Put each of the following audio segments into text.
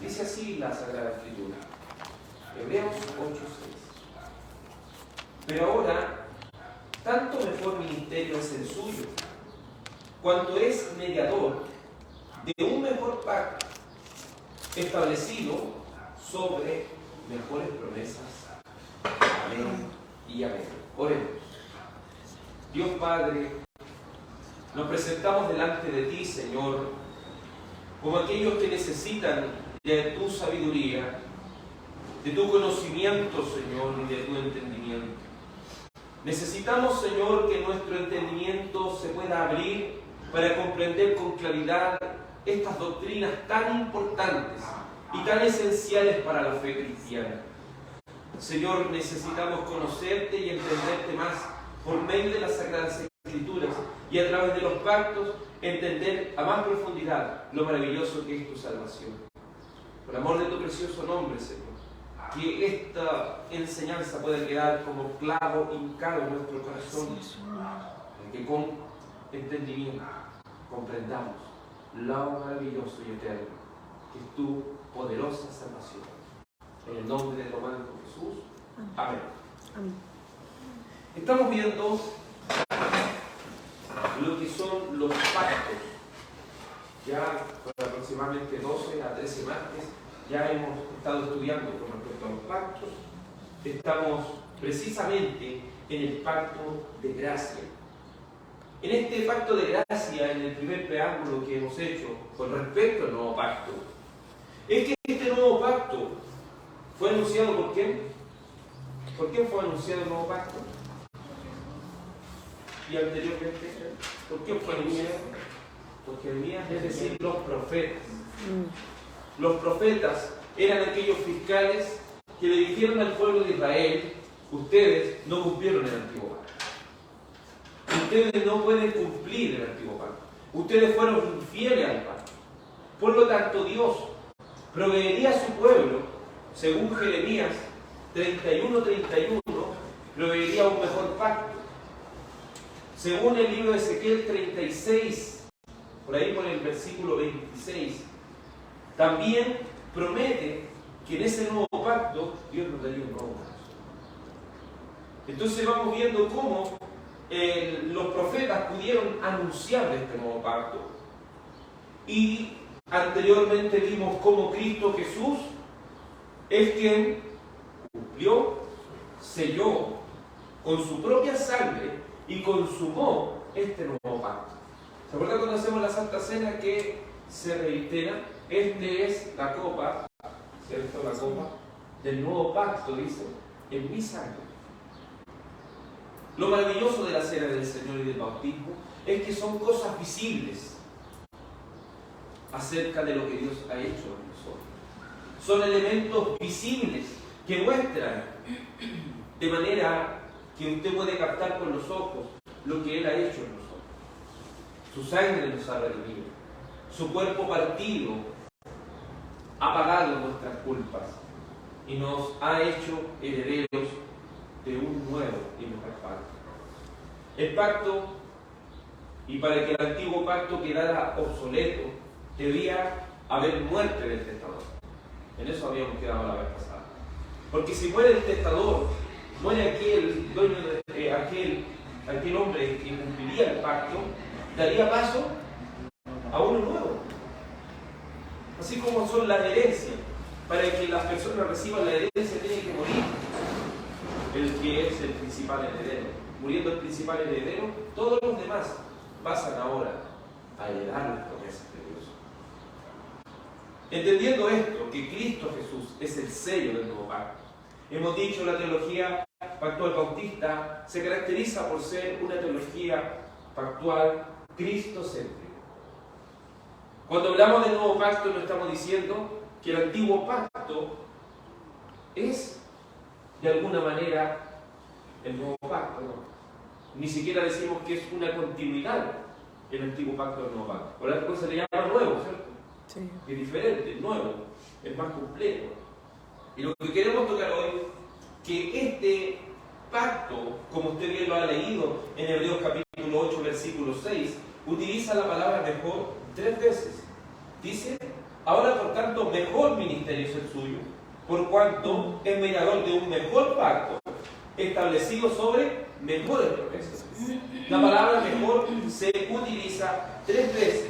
Dice así la Sagrada Escritura. Hebreos 8:6. Pero ahora, tanto mejor ministerio es el suyo, cuanto es mediador de un mejor pacto, establecido sobre mejores promesas. Amén y amén. Oremos. Dios Padre, nos presentamos delante de ti, Señor, como aquellos que necesitan de tu sabiduría, de tu conocimiento, Señor, y de tu entendimiento. Necesitamos, Señor, que nuestro entendimiento se pueda abrir para comprender con claridad estas doctrinas tan importantes y tan esenciales para la fe cristiana. Señor, necesitamos conocerte y entenderte más por medio de las Sagradas Escrituras y a través de los pactos entender a más profundidad lo maravilloso que es tu salvación. Por amor de tu precioso nombre, Señor, que esta enseñanza pueda quedar como clavo hincado en nuestro corazón, para que con entendimiento comprendamos lo maravilloso y eterno que es tu poderosa salvación. En el nombre de tu amado Jesús. Amén. Amén. Estamos viendo lo que son los pactos. Ya por aproximadamente 12 a 13 martes ya hemos estado estudiando con respecto a los pactos. Estamos precisamente en el pacto de gracia. En este pacto de gracia, en el primer preámbulo que hemos hecho con respecto al nuevo pacto, es que este nuevo pacto fue anunciado por quién. ¿Por quién fue anunciado el nuevo pacto? Y anteriormente, ¿por quién fue anunciado? Por Jeremías, es decir, los profetas. Los profetas eran aquellos fiscales que le dijeron al pueblo de Israel: ustedes no cumplieron el antiguo pacto. Ustedes no pueden cumplir el antiguo pacto. Ustedes fueron infieles al pacto. Por lo tanto, Dios proveería a su pueblo, según Jeremías 31:31, proveería un mejor pacto. Según el libro de Ezequiel 36, por ahí por el versículo 26, también promete que en ese nuevo pacto Dios nos daría un nuevo corazón. Entonces vamos viendo cómo los profetas pudieron anunciar de este nuevo pacto. Y anteriormente vimos cómo Cristo Jesús es quien cumplió, selló con su propia sangre y consumó este nuevo pacto. ¿Se acuerdan cuando hacemos la Santa Cena que se reitera? Este es la copa, ¿cierto? La copa del nuevo pacto, dice, en mi sangre. Lo maravilloso de la cena del Señor y del bautismo es que son cosas visibles acerca de lo que Dios ha hecho en nosotros. Son elementos visibles que muestran de manera que usted puede captar con los ojos lo que Él ha hecho en nosotros. Su sangre nos ha redimido. Su cuerpo partido ha pagado nuestras culpas y nos ha hecho herederos de un nuevo y mejor pacto. El pacto, y para que el antiguo pacto quedara obsoleto, debía haber muerte del testador. En eso habíamos quedado la vez pasada. Porque si muere el testador, muere aquel dueño de aquel hombre que cumpliría el pacto, daría paso a uno nuevo. Así como son las herencias. Para que las personas reciban la herencia tiene que morir el que es el principal heredero. Muriendo el principal heredero, todos los demás pasan ahora a heredar las promesas de Dios. Entendiendo esto, que Cristo Jesús es el sello del nuevo pacto. Hemos dicho, la teología pactual bautista se caracteriza por ser una teología pactual cristocéntrica. Cuando hablamos del nuevo pacto, no estamos diciendo que el antiguo pacto es de alguna manera el nuevo pacto, no. Ni siquiera decimos que es una continuidad el antiguo pacto del nuevo pacto. Por eso se le llama nuevo, ¿cierto? Sí. Es diferente, nuevo, es más completo. Y lo que queremos tocar hoy, que este pacto, como usted bien lo ha leído en Hebreos capítulo 8, versículo 6, utiliza la palabra mejor 3 veces. Dice Ahora, por tanto, mejor ministerio es el suyo, por cuanto es mediador de un mejor pacto, establecido sobre mejores promesas. La palabra mejor se utiliza 3 veces,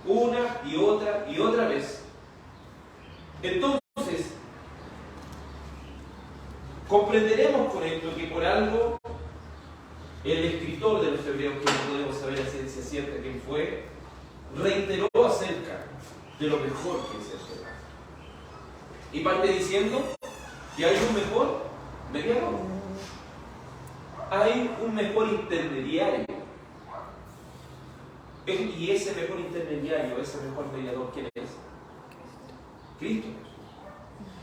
una y otra vez. Entonces, comprenderemos con esto que por algo el escritor de los Hebreos, que no podemos saber a ciencia cierta quién fue, reiteró acerca de lo mejor que es el Señor. Y parte diciendo que hay un mejor mediador. Hay un mejor intermediario. Y ese mejor intermediario, ese mejor mediador, ¿quién es? Cristo.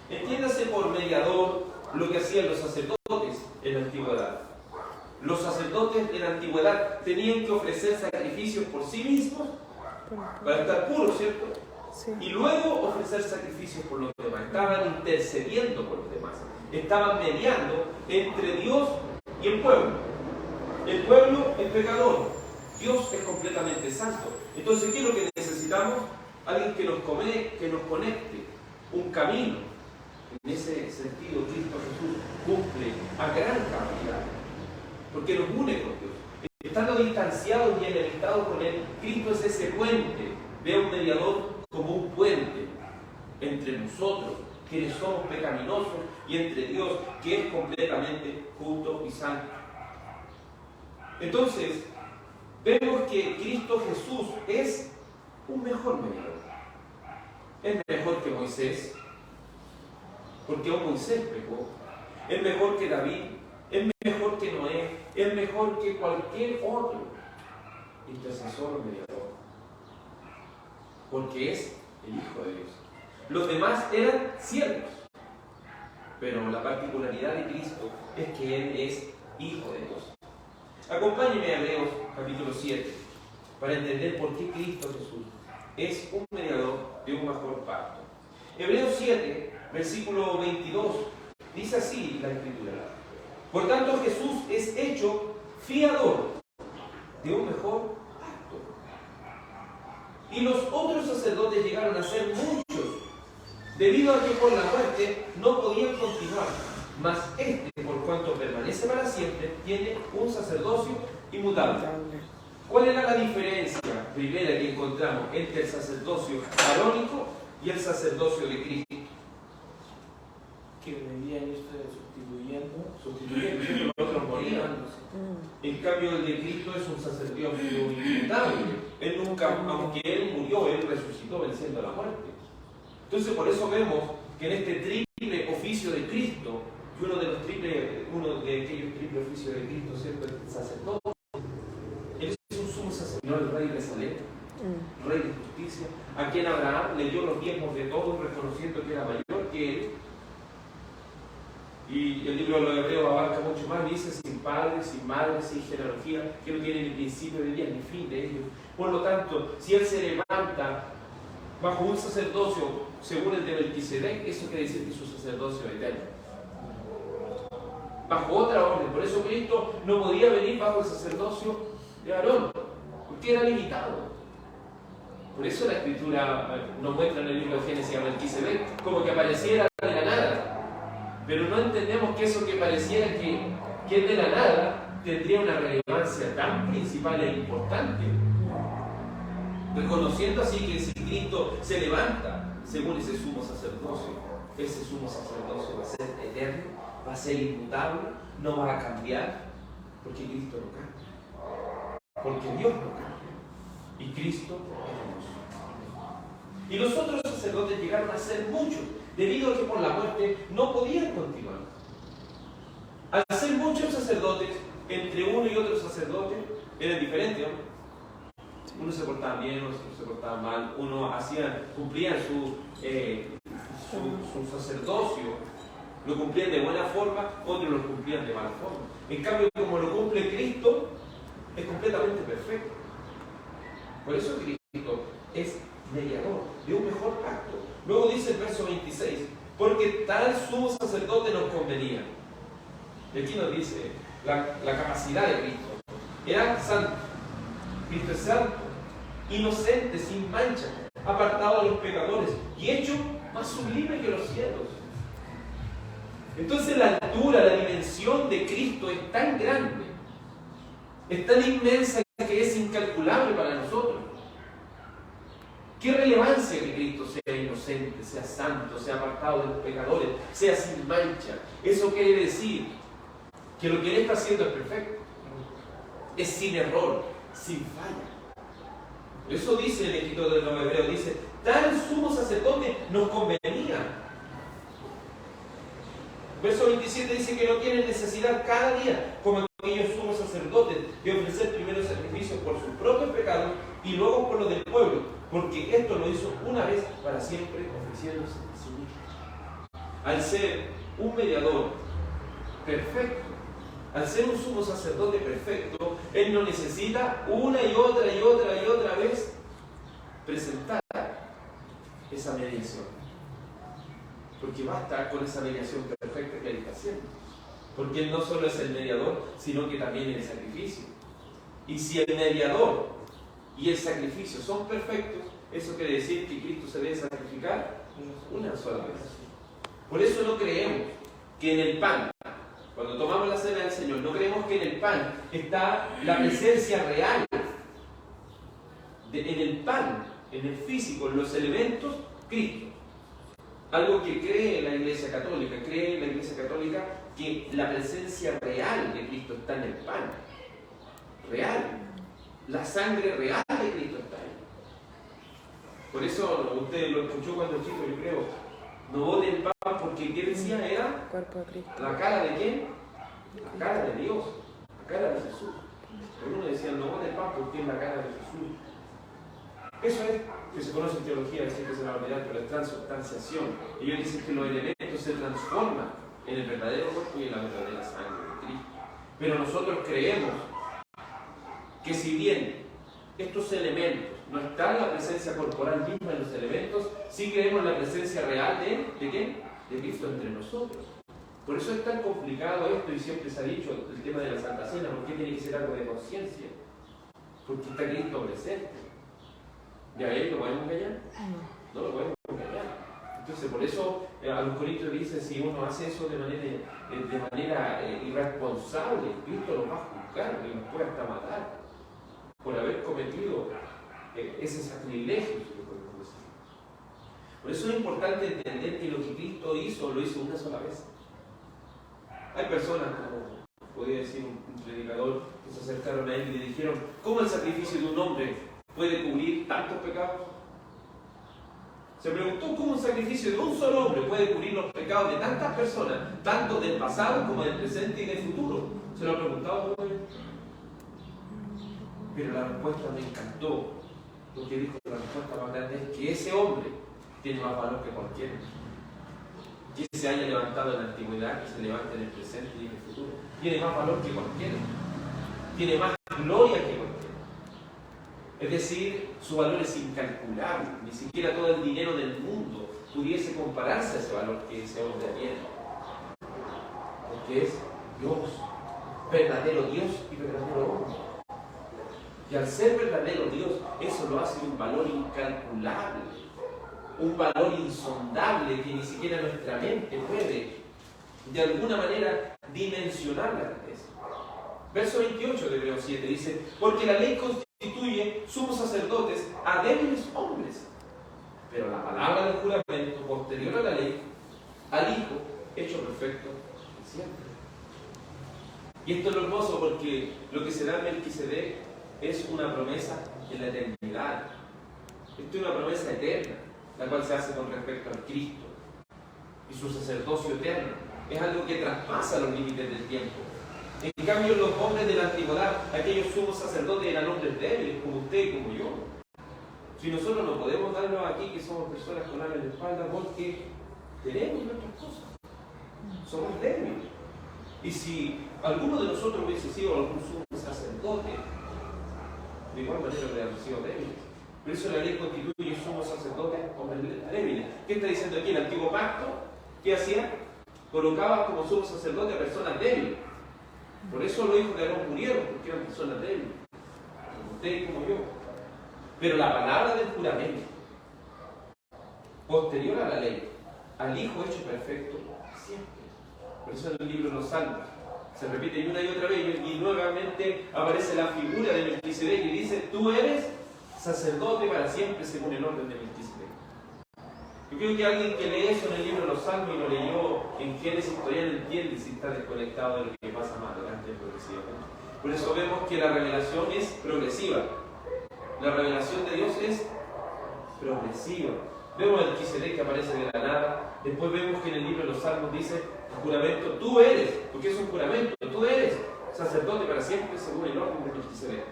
Entiéndase por mediador lo que hacían los sacerdotes en la antigüedad. Los sacerdotes en la antigüedad tenían que ofrecer sacrificios por sí mismos para estar puros, ¿cierto? Sí. Y luego ofrecer sacrificios por los demás. Estaban intercediendo por los demás. Estaban mediando entre Dios y el pueblo. El pueblo es pecador. Dios es completamente santo. Entonces, ¿qué es lo que necesitamos? Alguien que nos conecte un camino. En ese sentido, Cristo Jesús cumple a gran cabalidad, porque nos une con Dios. Estando distanciados y enemistados con Él, Cristo es ese puente. Ve un mediador como un puente entre nosotros, quienes somos pecaminosos, y entre Dios, que es completamente justo y santo. Entonces, vemos que Cristo Jesús es un mejor mediador. Es mejor que Moisés, porque aún Moisés pecó. Es mejor que David, es mejor que Noé, es mejor que cualquier otro intercesor o mediador, porque es el Hijo de Dios. Los demás eran siervos, pero la particularidad de Cristo es que Él es Hijo de Dios. Acompáñenme a Hebreos capítulo 7 para entender por qué Cristo Jesús es un mediador de un mejor pacto. Hebreos 7, versículo 22, dice así la Escritura: por tanto, Jesús es hecho fiador de un mejor pacto. Y los otros sacerdotes llegaron a ser muchos, debido a que por la muerte no podían continuar. Mas este, por cuanto permanece para siempre, tiene un sacerdocio inmutable. ¿Cuál era la diferencia primera que encontramos entre el sacerdocio arónico y el sacerdocio de Cristo? Que debían irse sustituyendo, los otros morían. En cambio, el de Cristo es un sacerdocio inmutable. Él nunca, aunque Él murió, Él resucitó venciendo la muerte. Entonces, por eso vemos que en este triple oficio de Cristo, y uno de aquellos triple oficios de Cristo, ¿cierto?, es el sacerdote. Él es un sumo sacerdote, no el rey de Salem, rey de justicia, a quien Abraham le dio los diezmos de todos, reconociendo que era mayor que él. Y el libro de los Hebreos abarca mucho más, dice: sin padre, sin madre, sin genealogía, que no tiene ni principio de día ni fin de ellos. Por lo tanto, si él se levanta bajo un sacerdocio según el de Melquisedec, eso quiere decir que es un sacerdocio eterno, bajo otra orden. Por eso Cristo no podía venir bajo el sacerdocio de Aarón, porque era limitado. Por eso la Escritura nos muestra en el libro de Génesis a Melquisedec como que apareciera de la nada. Pero no entendemos que eso que pareciera que es de la nada tendría una relevancia tan principal e importante. Reconociendo así que si Cristo se levanta según ese sumo sacerdocio va a ser eterno, va a ser inmutable, no va a cambiar, porque Cristo no cambia, porque Dios no cambia, y Cristo es Dios. Y los otros sacerdotes llegaron a ser muchos, debido a que por la muerte no podían continuar. Al ser muchos sacerdotes, entre uno y otro sacerdote eran diferentes, ¿no? Unos se portaban bien, otros se portaban mal, unos cumplían su sacerdocio, lo cumplían de buena forma, otros lo cumplían de mala forma. En cambio, como lo cumple Cristo, es completamente perfecto. Por eso Cristo es mediador de un mejor pacto. Luego dice el verso 26: porque tal sumo sacerdote nos convenía. Y aquí nos dice la capacidad de Cristo. Era santo. Cristo es santo, inocente, sin mancha. apartado de los pecadores y hecho más sublime que los cielos. Entonces la altura, la dimensión de Cristo es tan grande, es tan inmensa que es incalculable para nosotros. ¿Qué relevancia que Cristo sea inocente, sea santo, sea apartado de los pecadores, sea sin mancha? Eso quiere decir que lo que Él está haciendo es perfecto, es sin error, sin falla. Eso dice el escritor de los Hebreos, dice, tal sumo sacerdote nos convenía. Verso 27 dice que no tienen necesidad cada día, como aquellos sumos sacerdotes, de ofrecer primero sacrificios por sus propios pecados y luego por los del pueblo, porque esto lo hizo una vez para siempre, ofreciéndose a sí mismo. Al ser un mediador perfecto, al ser un sumo sacerdote perfecto, Él no necesita una y otra vez presentar esa mediación. Porque basta con esa mediación perfecta que Él está haciendo. Porque Él no solo es el mediador, sino que también es el sacrificio. Y si el mediador y el sacrificio son perfectos, eso quiere decir que Cristo se debe sacrificar una sola vez. Por eso no creemos que en el pan, cuando tomamos la cena del Señor, no creemos que en el pan está la presencia real. En el pan, en el físico, en los elementos, Cristo. Algo que cree la Iglesia Católica. Cree la Iglesia Católica que la presencia real de Cristo está en el pan. Real. La sangre real de Cristo está ahí. Por eso usted lo escuchó cuando chico, yo creo. No bote el pan porque ¿qué decía? Era la cara de quién? La cara de Dios. La cara de Jesús. Algunos decían, no bote el pan porque es la cara de Jesús. Eso es que se conoce en teología, siempre se va a olvidar, pero es transubstanciación. Ellos dicen que los elementos se transforman en el verdadero cuerpo y en la verdadera sangre de Cristo. Pero nosotros creemos que si bien estos elementos no está la presencia corporal misma en los elementos, sí creemos en la presencia real ¿de quién? De Cristo entre nosotros. Por eso es tan complicado esto y siempre se ha dicho el tema de la Santa Cena, ¿por qué tiene que ser algo de conciencia? Porque está Cristo presente. ¿Y a Él lo podemos engañar? No lo podemos engañar. Entonces, por eso a los Corintios dicen, si uno hace eso de manera irresponsable, Cristo lo va a juzgar y nos puede hasta matar por haber cometido ese sacrilegio. Por eso es importante entender que lo que Cristo hizo, lo hizo una sola vez. Hay personas, como podría decir un predicador, que se acercaron a Él y le dijeron, ¿cómo el sacrificio de un hombre puede cubrir tantos pecados? Se preguntó cómo un sacrificio de un solo hombre puede cubrir los pecados de tantas personas, tanto del pasado como del presente y del futuro. ¿Se lo ha preguntado? Pero la respuesta me encantó. Lo que dijo, la respuesta más grande es que ese hombre tiene más valor que cualquiera. Que se haya levantado en la antigüedad, que se levante en el presente y en el futuro. Tiene más valor que cualquiera. Tiene más gloria que cualquiera. Es decir, su valor es incalculable. Ni siquiera todo el dinero del mundo pudiese compararse a ese valor que ese hombre tiene. Porque es Dios, verdadero Dios y verdadero hombre. Y al ser verdadero Dios, eso lo hace un valor incalculable, un valor insondable que ni siquiera nuestra mente puede, de alguna manera, dimensionar la grandeza. Verso 28 de Hebreos 7 dice, porque la ley constituye sumos sacerdotes a débiles hombres, pero la palabra del juramento posterior a la ley, al Hijo, hecho perfecto siempre. Y esto es lo hermoso porque lo que se da en Melquisedec es una promesa en la eternidad. Esto es una promesa eterna, la cual se hace con respecto al Cristo y su sacerdocio eterno. Es algo que traspasa los límites del tiempo. En cambio, los hombres de la antigüedad, aquellos sumos sacerdotes, eran hombres débiles, como usted y como yo. Si nosotros no podemos darnos aquí que somos personas con alas en la espalda porque tenemos nuestras cosas. Somos débiles. Y si alguno de nosotros hubiese sido algún sumo sacerdote, de igual manera habríamos sido débiles. Por eso la ley constituye sumos sacerdotes hombres débiles. ¿Qué está diciendo aquí? El antiguo pacto, ¿qué hacía? Colocaba como sumos sacerdotes a personas débiles. Por eso los hijos de Aarón murieron, porque eran personas débiles, como usted y como yo. Pero la palabra del juramento, posterior a la ley, al Hijo hecho perfecto siempre. Por eso en el libro de los Salmos se repite una y otra vez, y nuevamente aparece la figura de Melquisedec y dice: tú eres sacerdote para siempre según el orden de Melquisedec. Yo creo que alguien que lee eso en el libro de los Salmos y lo leyó en Génesis todavía no entiende si está desconectado de lo que pasa más adelante progresivamente. Por eso vemos que la revelación es progresiva. La revelación de Dios es progresiva. Vemos a Melquisedec que aparece de la nada. Después vemos que en el libro de los Salmos dice el juramento: tú eres, porque es un juramento, tú eres sacerdote para siempre según el orden de Melquisedec.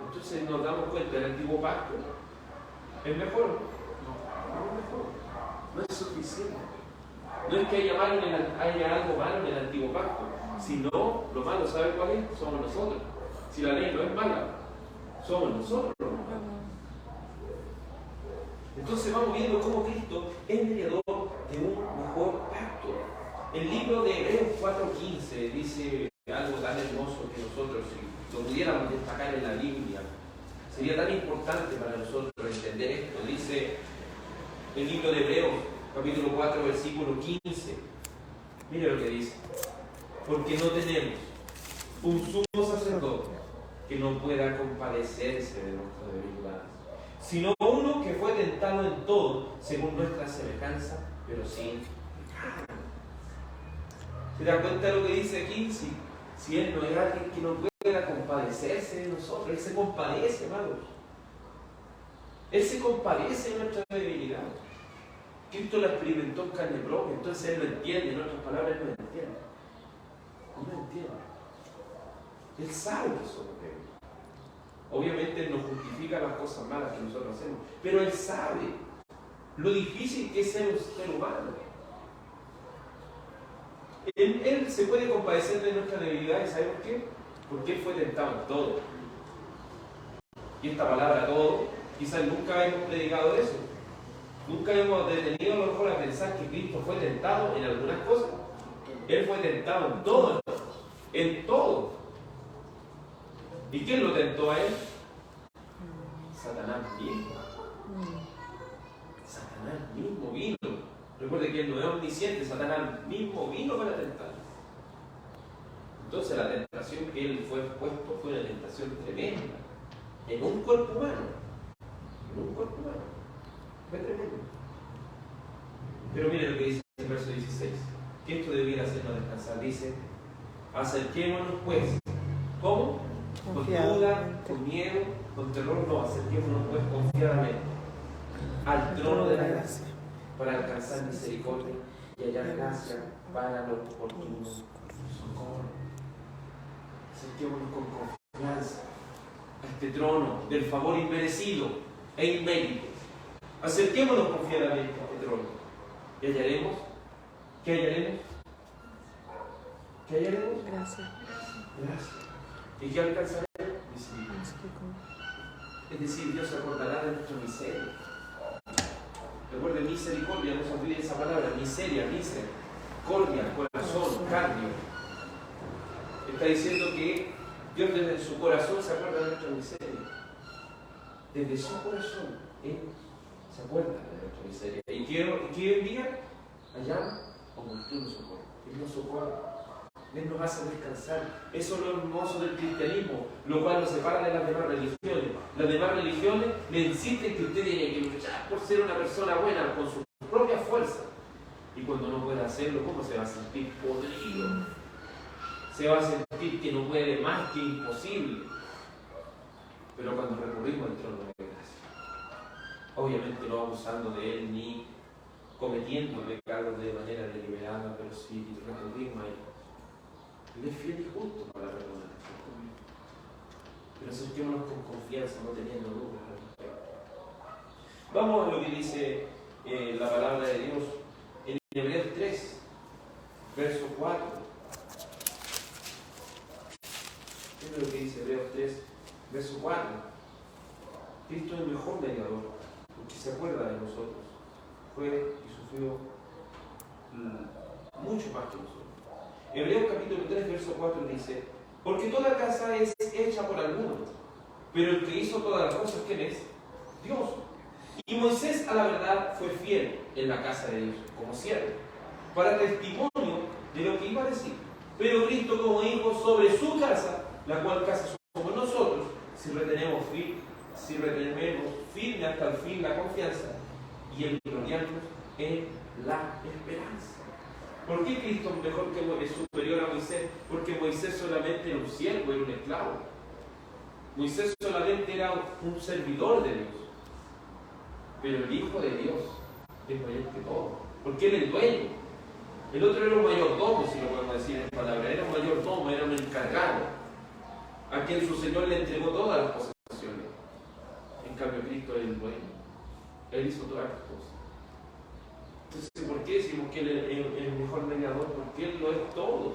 Entonces nos damos cuenta del antiguo pacto. ¿Es mejor? No es mejor. No es suficiente. No es que haya algo malo en el antiguo pacto, sino lo malo, ¿sabe cuál es? Somos nosotros. Si la ley no es mala, somos nosotros. Entonces vamos viendo cómo Cristo es mediador de un mejor pacto. El libro de Hebreos 4:15 dice algo tan hermoso que nosotros, si lo pudiéramos destacar en la Biblia, sería tan importante para nosotros entender esto. Dice el libro de Hebreos, capítulo 4, versículo 15. Mire lo que dice: porque no tenemos un sumo sacerdote que no pueda compadecerse de nuestras debilidades, sino uno que fue tentado en todo según nuestra semejanza, pero sin pecado. ¿Se da cuenta de lo que dice aquí? Si Él no es alguien que no pueda compadecerse de nosotros, Él se compadece, hermanos. Él se compadece de nuestra debilidad. Cristo la experimentó en carne propia, entonces Él lo entiende, en otras palabras, Él lo entiende. No entiende. Él sabe que somos débiles. Obviamente Él nos justifica las cosas malas que nosotros hacemos, pero Él sabe lo difícil que es ser un ser humano. Él se puede compadecer de nuestra debilidad, ¿y sabe por qué? Porque Él fue tentado en todo. Y esta palabra todo, quizás nunca hemos predicado eso. Nunca hemos detenido a lo mejor a pensar que Cristo fue tentado en algunas cosas. Él fue tentado en todo. En todo. ¿Y quién lo tentó a Él? Satanás mismo. Satanás mismo vino. Recuerde que Él no es omnisciente, Satanás mismo vino para tentar. Entonces la tentación que Él fue expuesto fue una tentación tremenda. En un cuerpo humano. En un cuerpo humano. Fue tremendo. Pero mire lo que dice el verso 16. Que esto debiera hacernos descansar. Dice: acerquémonos pues. ¿Cómo? Con duda, con miedo, con terror. No, acerquémonos pues confiadamente al trono de la gracia, para alcanzar misericordia y hallar gracia para los oportunos socorro. Acerquémonos con confianza a este trono del favor inmerecido e inmérito. Acerquémonos confiadamente a este trono y hallaremos. ¿Qué hallaremos? ¿Qué hallaremos? Gracias. Gracias. ¿Y qué alcanzaremos? Misericordia. Es decir, Dios se acordará de nuestra miseria. Recuerde, misericordia, no se olvide esa palabra, miseria, misericordia, corazón, cardio. Está diciendo que Dios desde su corazón se acuerda de nuestra miseria. Desde su corazón, Él se acuerda de nuestra miseria. ¿Y qué envía? Allá, oportuno socorro. Él nos socorre. Él nos hace descansar. Eso es lo hermoso del cristianismo, lo cual nos separa de las demás religiones. Las demás religiones le insisten que usted tiene que luchar por ser una persona buena con su propia fuerza. Y cuando no puede hacerlo, ¿cómo se va a sentir? Podrido. Se va a sentir que no puede más, que imposible. Pero cuando recurrimos al trono de gracia, obviamente no abusando de Él ni cometiendo pecados de manera deliberada, pero sí recurrimos a Él. Él es fiel y justo para perdonar. Pero acerquémonos con confianza, no teniendo dudas al respecto. Vamos a lo que dice la palabra de Dios en Hebreos 3, verso 4. ¿Qué es lo que dice Hebreos 3, verso 4? Cristo es el mejor mediador, porque se acuerda de nosotros. Fue y sufrió mucho más que nosotros. Hebreos capítulo 3, verso 4 dice: porque toda casa es hecha por alguno, pero el que hizo todas las cosas, ¿quién es? Dios. Y Moisés a la verdad fue fiel en la casa de Dios, como siervo, para testimonio de lo que iba a decir. Pero Cristo como hijo sobre su casa, la cual casa somos nosotros, si retenemos firme hasta el fin la confianza y el gloriarnos en la esperanza. ¿Por qué Cristo es mejor que es superior a Moisés? Porque Moisés solamente era un siervo, era un esclavo. Moisés solamente era un servidor de Dios. Pero el Hijo de Dios es mayor que todo, porque Él es el dueño. El otro era un mayordomo, si lo podemos decir en palabras. Era un mayordomo, era un encargado, a quien su Señor le entregó todas las posesiones. En cambio, Cristo es el dueño. Él hizo todas las cosas. Entonces, ¿por qué decimos que Él es el mejor mediador? Porque Él lo es todo.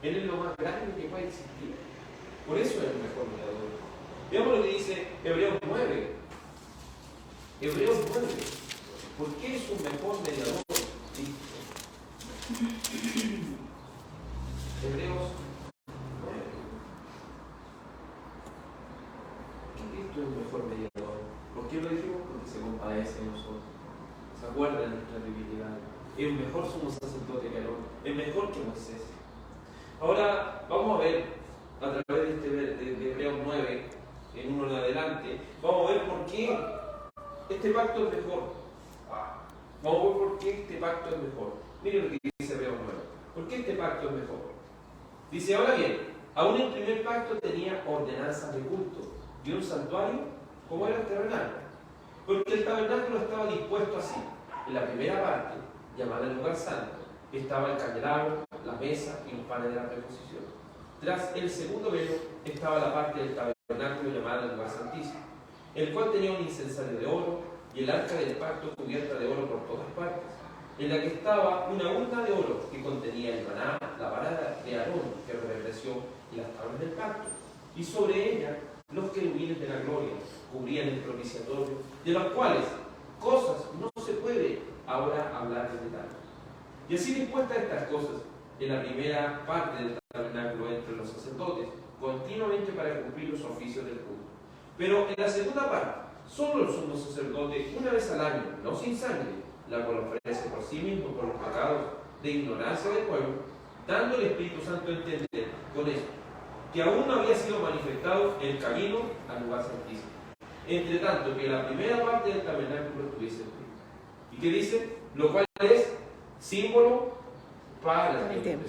Él es lo más grande que puede existir. Por eso es el mejor mediador. Veamos lo que dice Hebreos 9. Hebreos 9. ¿Por qué es un mejor mediador? Sí. Hebreos 9. ¿Por qué Cristo es el mejor mediador? ¿Por qué lo decimos? Porque se compadece de nosotros. Se acuerda de nuestra debilidad. Es el mejor sumo sacerdote que Aarón. Es mejor que Moisés. Ahora vamos a ver, a través de Hebreos 9, en uno en adelante, vamos a ver por qué este pacto es mejor. Vamos a ver por qué este pacto es mejor. Miren lo que dice Hebreos 9. ¿Por qué este pacto es mejor? Dice, ahora bien, aún el primer pacto tenía ordenanzas de culto y un santuario como era el tabernáculo. Porque el tabernáculo estaba dispuesto así. En la primera parte, llamada el lugar santo, estaba el candelabro, la mesa y los panes de la preposición. Tras el segundo velo estaba la parte del tabernáculo llamada el lugar santísimo, el cual tenía un incensario de oro y el arca del pacto cubierta de oro por todas partes, en la que estaba una urna de oro que contenía el maná, la vara de Aarón que reverdeció y las tablas del pacto, y sobre ella los querubines de la gloria cubrían el propiciatorio, de los cuales cosas no se puede ahora hablar en detalle. Y así dispuestas estas cosas en la primera parte del tabernáculo entre los sacerdotes, continuamente para cumplir los oficios del culto. Pero en la segunda parte, solo el sumo sacerdote, una vez al año, no sin sangre, la cual ofrece por sí mismo por los pecados de ignorancia del pueblo, dando el Espíritu Santo a entender con esto, que aún no había sido manifestado el camino al lugar santísimo, entre tanto que la primera parte del tabernáculo estuviese en pie. ¿Y qué dice? Lo cual es símbolo para el tiempo,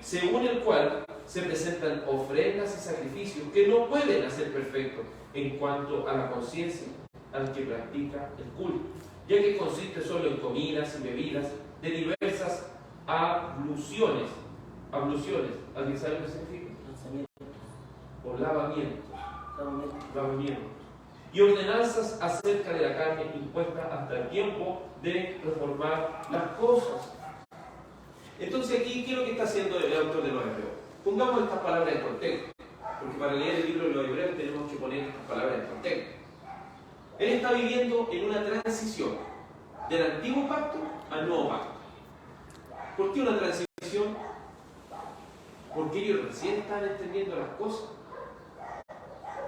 según el cual se presentan ofrendas y sacrificios que no pueden hacer perfecto en cuanto a la conciencia al que practica el culto, ya que consiste solo en comidas y bebidas de diversas abluciones. ¿Alguien sabe lo que significa? O lavamientos. Y ordenanzas acerca de la carne impuesta hasta el tiempo de reformar las cosas. Entonces aquí, ¿qué es lo que está haciendo el autor de los Hebreos? Pongamos estas palabras en contexto, porque para leer el libro de los Hebreos tenemos que poner estas palabras en contexto. Él está viviendo en una transición del antiguo pacto al nuevo pacto. ¿Por qué una transición? Porque ellos recién están entendiendo las cosas.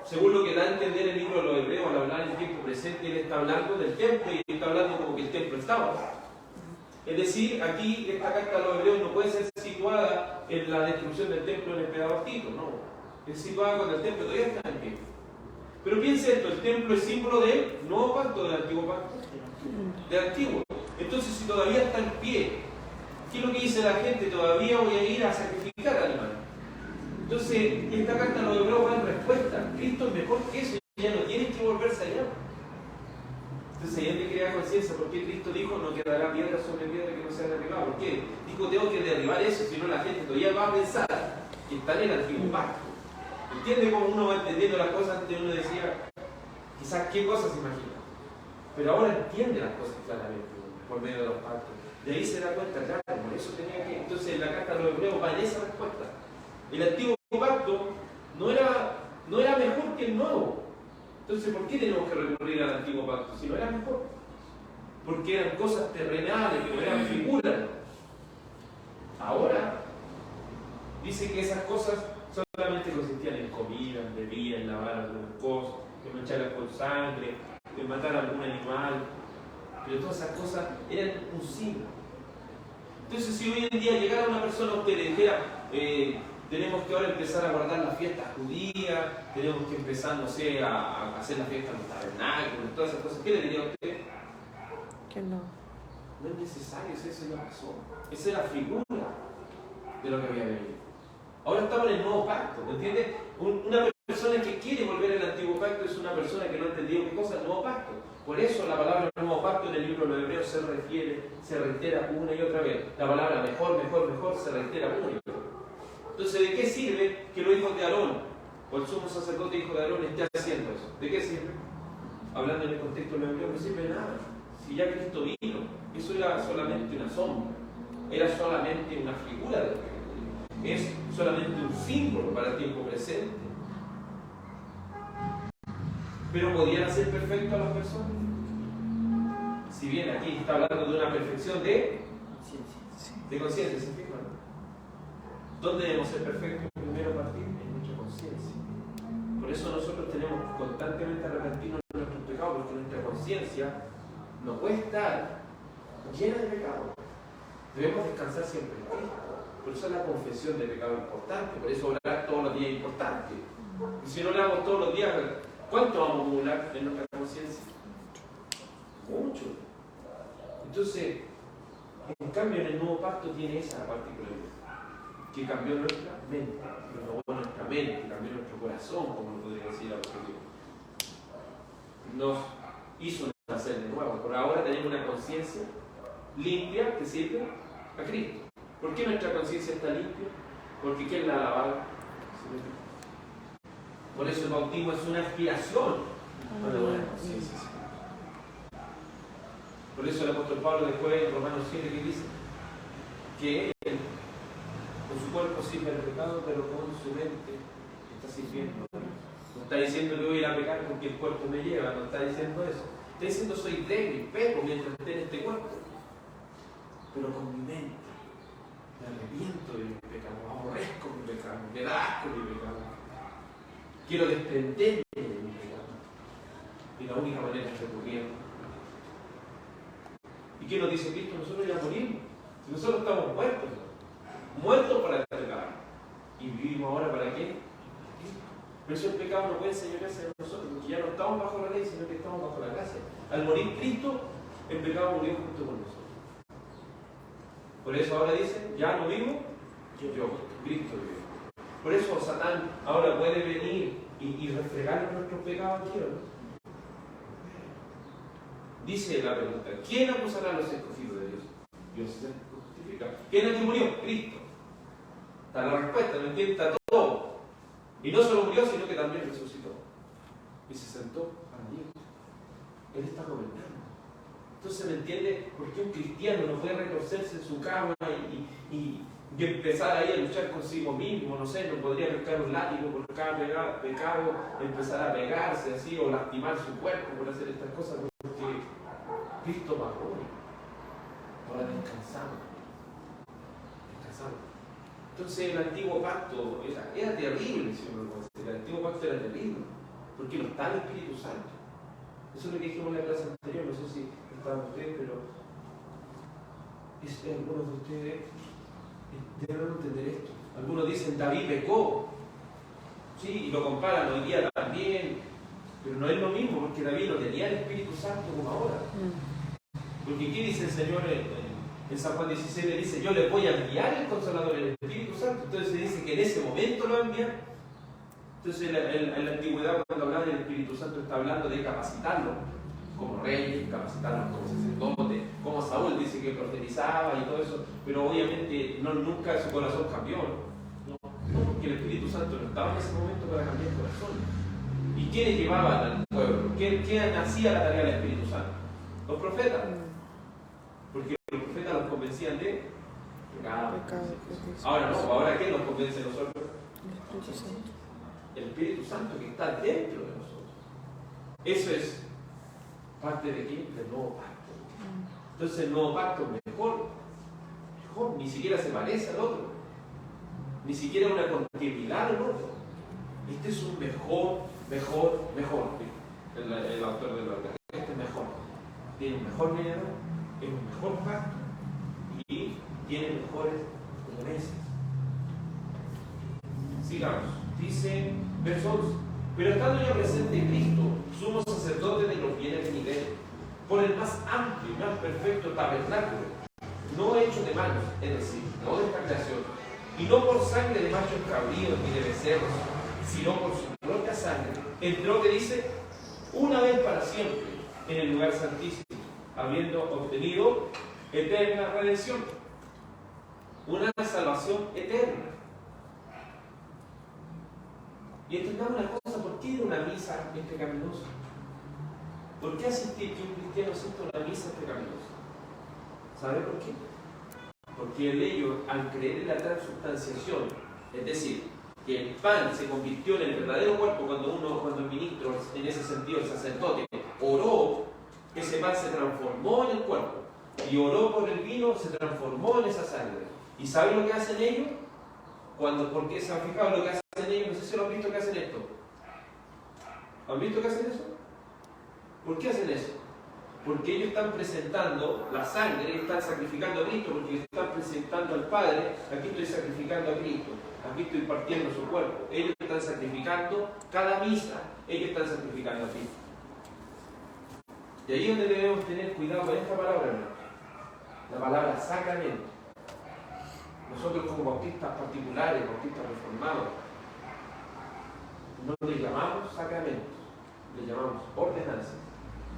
Según lo que da a entender el libro de los Hebreos, al hablar en tiempo presente, él está hablando del templo y está hablando como que el templo estaba. Es decir, aquí esta carta a los Hebreos no puede ser situada en la destrucción del templo en el emperador Tito, no. Es situada cuando el templo todavía está en pie. Pero piensa esto, el templo es símbolo del nuevo pacto, del antiguo pacto. Del antiguo. Entonces, si todavía está en pie, ¿qué es lo que dice la gente? Todavía voy a ir a sacrificar animales. Entonces, esta carta a los Hebreos va en respuesta. Cristo es mejor que eso, ya no tienen que volverse allá. Entonces, ahí te crea conciencia, ¿por qué Cristo dijo no quedará piedra sobre piedra que no sea derribada? ¿Por qué? Dijo, tengo que derribar eso, si no la gente todavía va a pensar que está en el antiguo pacto. ¿Entiende cómo uno va entendiendo las cosas? Antes uno decía, quizás qué cosas se imagina. Pero ahora entiende las cosas claramente por medio de los pactos. De ahí se da cuenta, claro, por eso tenía que. Entonces, la carta a los Hebreos va en esa respuesta. El antiguo pacto no era mejor que el nuevo. Entonces, ¿por qué tenemos que recurrir al antiguo pacto? Si no era mejor. Porque eran cosas terrenales, que no eran figuras. Ahora, dice que esas cosas solamente consistían en comida, en bebida, en lavar algunas cosas, en mancharlas con sangre, de matar a algún animal, pero todas esas cosas eran un símbolo. Entonces, si hoy en día llegara una persona a usted y le dijera, tenemos que ahora empezar a guardar las fiestas judías, tenemos que empezar, no sé, a hacer las fiestas en los tabernáculos, todas esas cosas, ¿qué le diría a usted? Que no. No es necesario, eso ya pasó. Esa es la figura de lo que había venido. Ahora estamos en el nuevo pacto, ¿me entiendes? Una persona que quiere volver al antiguo pacto es una persona que no ha entendido qué cosa es el nuevo pacto. Por eso la palabra nuevo pacto en el libro de los Hebreos se reitera una y otra vez. La palabra mejor, mejor, mejor se reitera una y otra vez. Entonces, ¿de qué sirve que los hijos de Aarón, o el sumo sacerdote hijo de Aarón, esté haciendo eso? ¿De qué sirve? Hablando en el contexto de los Hebreos, no sirve de nada. Si ya Cristo vino, eso era solamente una sombra, era solamente una figura de lo que venía. Es solamente un símbolo para el tiempo presente. Pero ¿podían hacer perfecto a las personas? Si bien aquí está hablando de una perfección de conciencia, ¿se fijan? ¿Dónde debemos ser perfectos? Primero partir en nuestra conciencia. Por eso nosotros tenemos constantemente arrepentirnos de nuestros pecados, porque nuestra conciencia no puede estar llena de pecado. Debemos descansar siempre en Cristo. Por eso es la confesión de pecado importante, por eso orar todos los días es importante. Y si no oramos todos los días, ¿cuánto vamos a acumular en nuestra conciencia? Mucho. Entonces, en cambio, en el nuevo pacto tiene esa particularidad, que cambió nuestra mente, renovó nuestra mente, cambió nuestro corazón, como lo podría decir a otro tiempo. Nos hizo nacer de nuevo. Por ahora tenemos una conciencia limpia que sirve a Cristo. ¿Por qué nuestra conciencia está limpia? Porque ¿quién la ha lavado? Por eso el bautismo es una aspiración a la buena conciencia. Por eso el apóstol Pablo después en Romanos 7 que dice que él con su cuerpo sirve al pecado, pero con su mente está sirviendo. No está diciendo que voy a ir a pecar porque el cuerpo me lleva, no está diciendo eso. Está diciendo soy débil, peco mientras esté en este cuerpo. Pero con mi mente me arrepiento de mi pecado, aborrezco mi pecado, me da asco mi pecado. Quiero desprenderme de mi pecado. Y la única manera es recurriendo. ¿Y qué nos dice Cristo? Nosotros ya morimos. Si nosotros estamos muertos, muertos para el pecado. ¿Y vivimos ahora para qué? Por eso el pecado no puede enseñorearse de nosotros, porque ya no estamos bajo la ley, sino que estamos bajo la gracia. Al morir Cristo, el pecado murió junto con nosotros. Por eso ahora dicen, ya no vivo, yo, Cristo vive. Por eso Satán ahora puede venir y refregar nuestros pecados aquí, ¿no? Dice la pregunta, ¿quién acusará a los escogidos de Dios? Dios se justifica. ¿Quién es el que murió? Cristo. Está la respuesta, ¿me entiendes? Está todo. Y no solo murió, sino que también resucitó. Y se sentó a Dios. Él está gobernando. Entonces, ¿me entiende? ¿Por qué un cristiano no puede retorcerse en su cama y empezar ahí a luchar consigo mismo? No sé, no podría buscar un látigo por cada pecado, empezar a pegarse así o lastimar su cuerpo por hacer estas cosas, porque Cristo pagó. Ahora descansamos. Entonces, el antiguo pacto era terrible, si uno lo considera. El antiguo pacto era terrible, porque no estaba el Espíritu Santo. Eso es lo que dijimos en la clase anterior, no sé si estaban ustedes, pero algunos de ustedes deben entender esto. Algunos dicen David pecó, sí, y lo comparan hoy día también, pero no es lo mismo, porque David no tenía el Espíritu Santo como ahora. Porque ¿qué dice el Señor en San Juan 16? Le dice, yo le voy a enviar el Consolador, el Espíritu Santo. Entonces se dice que en ese momento lo envía. Entonces en la antigüedad, cuando hablaba del Espíritu Santo, está hablando de capacitarlo como rey, capacitarlo como sacerdote, como Saúl dice que profetizaba y todo eso, pero obviamente nunca su corazón cambió. No, porque el Espíritu Santo no estaba en ese momento para cambiar el corazón. ¿Y quiénes llevaban al pueblo? ¿Quién hacía la tarea del Espíritu Santo? Los profetas. Porque los profetas los convencían de pecado. Ahora no, ahora ¿quién nos convence a nosotros? El Espíritu Santo. El Espíritu Santo que está dentro de nosotros. Eso es parte de quién? Del nuevo pacto. Entonces el nuevo pacto es mejor, ni siquiera se parece al otro, ni siquiera una continuidad al otro. Este es un mejor, el autor de los tiene un mejor mediador, es un mejor pacto y tiene mejores promesas. Sigamos. Dice, verso 11: pero estando ya presente Cristo, sumo sacerdote de los bienes venideros, por el más amplio y más perfecto tabernáculo, no hecho de manos, es decir, no de esta creación, y no por sangre de machos cabríos ni de becerros, sino por su propia sangre, entró, que dice, una vez para siempre en el lugar santísimo, habiendo obtenido eterna redención, una salvación eterna. Y entendamos una cosa: ¿por qué ir a una misa es pecaminoso? ¿Por qué asistir que un cristiano asista a una misa es pecaminoso? ¿Sabe por qué? Porque ellos, al creer en la transubstanciación, es decir, que el pan se convirtió en el verdadero cuerpo cuando el ministro, en ese sentido el sacerdote, oró, ese pan se transformó en el cuerpo, y oró por el vino, se transformó en esa sangre. ¿Y saben lo que hacen ellos? ¿Por qué se han fijado lo que hacen ellos? No sé si lo han visto que hacen esto. ¿Han visto que hacen eso? ¿Por qué hacen eso? Porque ellos están presentando la sangre, están sacrificando a Cristo, porque están presentando al Padre. Aquí estoy sacrificando a Cristo, aquí estoy partiendo su cuerpo. Ellos están sacrificando cada misa, ellos están sacrificando a Cristo. Y ahí es donde debemos tener cuidado con esta palabra, hermano. La palabra sacramento. Nosotros como bautistas particulares, bautistas reformados, no le llamamos sacramentos, le llamamos ordenanzas.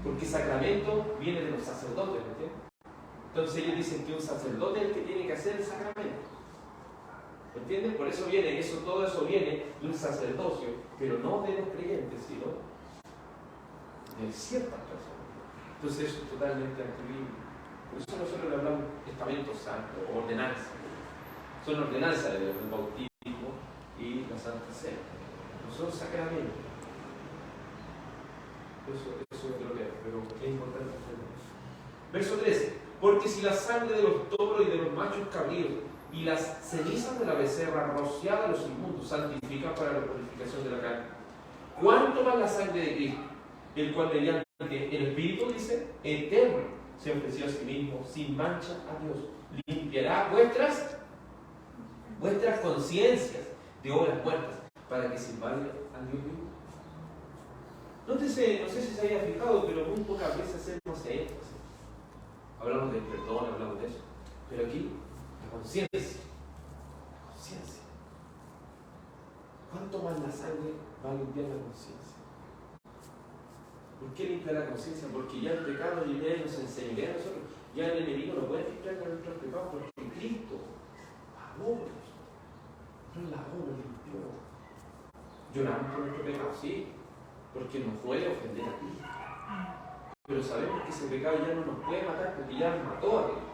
Porque sacramento viene de los sacerdotes, ¿me entiendes? Entonces ellos dicen que un sacerdote es el que tiene que hacer el sacramento. ¿Me entiendes? Por eso todo eso viene de un sacerdocio, pero no de los creyentes, sino de ciertas personas. Entonces eso es totalmente antibíblico. Por eso nosotros le hablamos de testamento santo, o ordenanza. Son ordenanzas del bautismo y la Santa Cena. No son sacramentos. Eso es lo que es, pero es importante entender. Verso 13: porque si la sangre de los toros y de los machos cabríos y las cenizas de la becerra rociada a los inmundos santifican para la purificación de la carne, ¿cuánto más la sangre de Cristo, el cual mediante el Espíritu, dice, eterno, se ofreció a sí mismo sin mancha a Dios, limpiará vuestras conciencias de obras muertas para que sirvan al Dios vivo? Nótese, no sé si se haya fijado, pero muy pocas veces hacemos énfasis. Hablamos del perdón, hablamos de eso. Pero aquí, la conciencia. Conciencia. ¿Cuánto más la sangre va a limpiar la conciencia? ¿Por qué limpiar la conciencia? Porque ya el pecado ya nos enseña a nosotros. Ya el enemigo no puede limpiar con nuestros pecados, porque Cristo pagó por eso. Nos lavó, nos limpió. Lloramos por nuestro pecado, sí, porque nos puede ofender a Cristo. Pero sabemos que ese pecado ya no nos puede matar, porque ya nos mató a Cristo.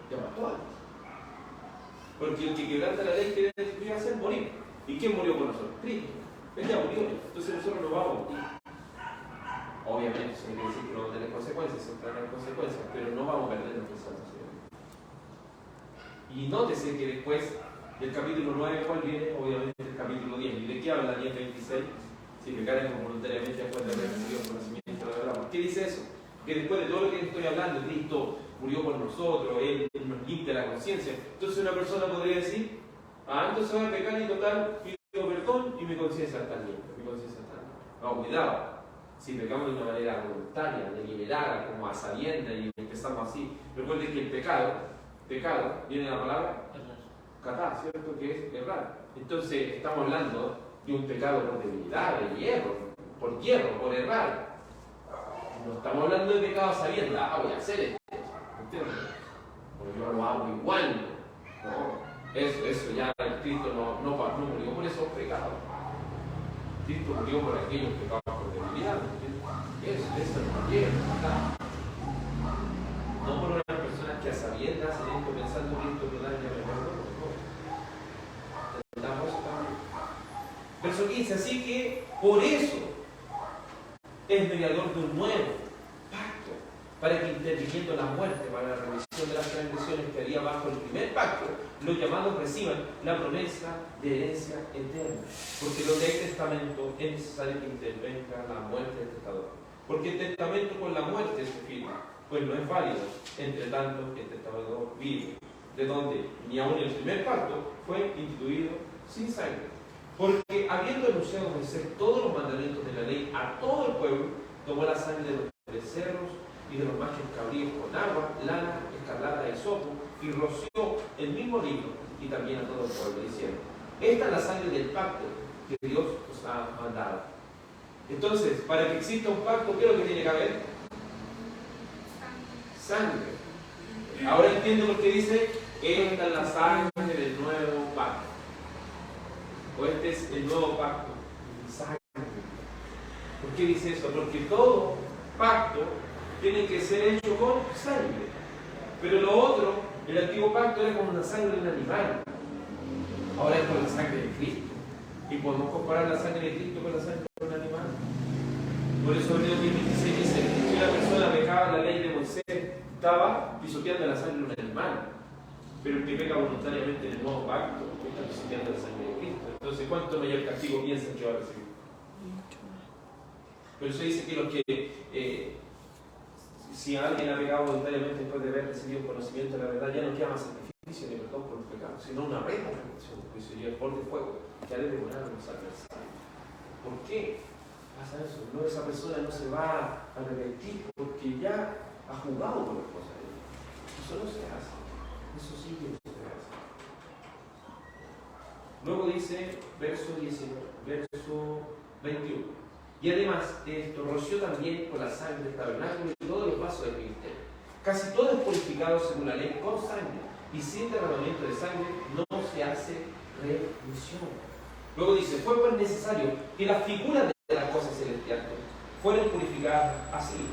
Ya mató a Cristo. Porque el que quebranta la ley, ¿qué iba a hacer? Morir. ¿Y quién murió por nosotros? Cristo. Él ya murió. Entonces nosotros nos vamos a morir. Obviamente, eso no quiere decir que no va a tener consecuencias, siempre habrá consecuencias, pero no vamos a perder nuestra salvación. Y nótese que después del capítulo 9, ¿cuál viene? Obviamente el capítulo 10. ¿Y de qué habla 10:26? Si pecaremos voluntariamente después de haber recibido el conocimiento de la verdad. ¿Por qué dice eso? Que después de todo lo que estoy hablando, Cristo murió por nosotros, Él nos limpia la conciencia. Entonces una persona podría decir, entonces voy a pecar y total, pido perdón y mi conciencia está limpia, mi conciencia está limpia. No, cuidado. Si pecamos de una manera voluntaria, deliberada, como a sabiendas y empezamos así, recuerden que el pecado, viene de la palabra catá, ¿cierto? Que es errar. Entonces estamos hablando de un pecado por debilidad, de hierro, por errar. No estamos hablando de pecado a sabiendas, voy a hacer esto, ¿entiendes? Porque yo lo hago igual. No, eso ya Cristo no murió por esos pecados. Cristo murió por aquellos pecados por debilidad. Eso no llega a no por unas personas que a sabiendas hacen esto pensando que esto no daña el perdón. ¿Entendamos eso también? Verso 15, así que por eso es mediador de un nuevo pacto, para que interviniendo la muerte para la remisión de las transgresiones que haría bajo el primer pacto, los llamados reciban la promesa de herencia eterna. Porque donde hay testamento es necesario que intervenga la muerte del testador. porque el testamento con la muerte se firma, pues no es válido, entre tanto que el testamento vive, de donde ni aun el primer pacto fue instituido sin sangre. Porque habiendo anunciado Moisés todos los mandamientos de la ley a todo el pueblo, tomó la sangre de los becerros y de los machos cabríos con agua, lana, escarlata y sopo, y roció el mismo libro y también a todo el pueblo, diciendo: esta es la sangre del pacto que Dios os ha mandado. Entonces, para que exista un pacto, ¿qué es lo que tiene que haber? Sangre. Ahora entiendo por qué dice: esta es la sangre del nuevo pacto. O este es el nuevo pacto, sangre. ¿Por qué dice eso? Porque todo pacto tiene que ser hecho con sangre. Pero lo otro, el antiguo pacto era con una sangre de un animal. Ahora es con la sangre de Cristo. Y podemos comparar la sangre de Cristo con la sangre de un animal. Por eso Hebreos 10:26 dice: si una persona pecaba la ley de Moisés, estaba pisoteando la sangre de un animal. Pero el que peca voluntariamente en el nuevo pacto está pisoteando la sangre de Cristo. Entonces, ¿cuánto mayor castigo piensan que va a recibir? Por eso dice que los que, si alguien ha pecado voluntariamente después de haber recibido conocimiento de la verdad, ya no queda más sacrificio ni perdón por los pecados, sino una reina reflexión de juicio y el por de fuego que ha de devorar a los adversarios. ¿Por qué pasa eso? No, esa persona no se va a arrepentir porque ya ha jugado con las cosas de Dios. Eso no se hace. Eso sí que no se hace. Luego dice, verso 21. Y además de esto, roció también con la sangre del tabernáculo y todos los vasos del ministerio. Casi todo es purificado según la ley con sangre, y sin derramamiento de sangre no se hace remisión. Luego dice: fue pues necesario que las figuras de las cosas celestiales fueran purificadas así,